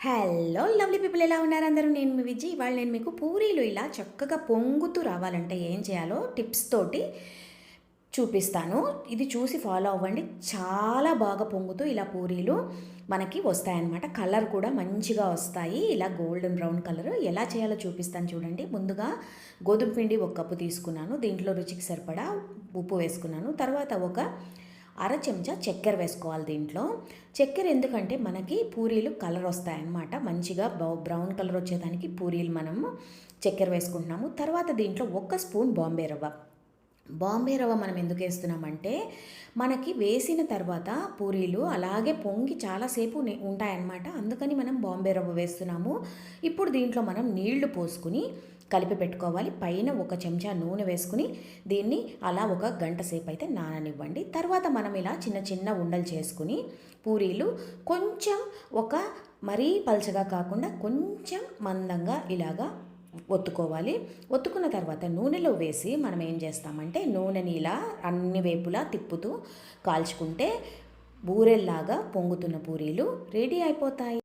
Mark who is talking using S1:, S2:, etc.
S1: Hello lovely people, ఎలా ఉన్నారు అందరూ? నేను మీ విజయ్. ఇవాళ నేను మీకు పూరీలు ఇలా చక్కగా పొంగుతూ రావాలంటే ఏం చేయాలో టిప్స్ తోటి చూపిస్తాను. ఇది చూసి ఫాలో అవ్వండి. చాలా బాగా పొంగుతూ ఇలా పూరీలు మనకి వస్తాయన్నమాట. కలర్ కూడా మంచిగా వస్తాయి. ఇలా గోల్డెన్ బ్రౌన్ కలర్. ఎలా చేయాలో చూపిస్తాను చూడండి. ముందుగా గోధుమ పిండి 1 కప్పు తీసుకున్నాను. దీంట్లో రుచికి సరిపడా ఉప్పు వేసుకున్నాను. తర్వాత ఒక అర చెంచా చక్కెర వేసుకోవాలి. దీంట్లో చక్కెర ఎందుకంటే మనకి పూరీలు కలర్ వస్తాయన్నమాట. మంచిగా బ్రౌన్ కలర్ వచ్చేదానికి పూరీలు మనము చక్కెర వేసుకుంటున్నాము. తర్వాత దీంట్లో 1 స్పూన్ బాంబే రవ్వ. బాంబే రవ్వ మనం ఎందుకు వేస్తున్నామంటే మనకి వేసిన తర్వాత పూరీలు అలాగే పొంగి చాలాసేపు ఉంటాయన్నమాట. అందుకని మనం బాంబే రవ్వ వేస్తున్నాము. ఇప్పుడు దీంట్లో మనం నీళ్లు పోసుకుని కలిపి పెట్టుకోవాలి. పైన 1 చెంచా నూనె వేసుకుని దీన్ని అలా 1 గంట సేపు అయితే నాననివ్వండి. తర్వాత మనం ఇలా చిన్న చిన్న ఉండలు చేసుకుని పూరీలు కొంచెం మరీ పల్చగా కాకుండా కొంచెం మందంగా ఇలాగా ఒత్తుకోవాలి. ఒత్తుకున్న తర్వాత నూనెలో వేసి మనం ఏం చేస్తామంటే నూనెని ఇలా అన్ని వైపులా తిప్పుతూ కాల్చుకుంటే బూరెల్లాగా పొంగుతున్న పూరీలు రెడీ అయిపోతాయి.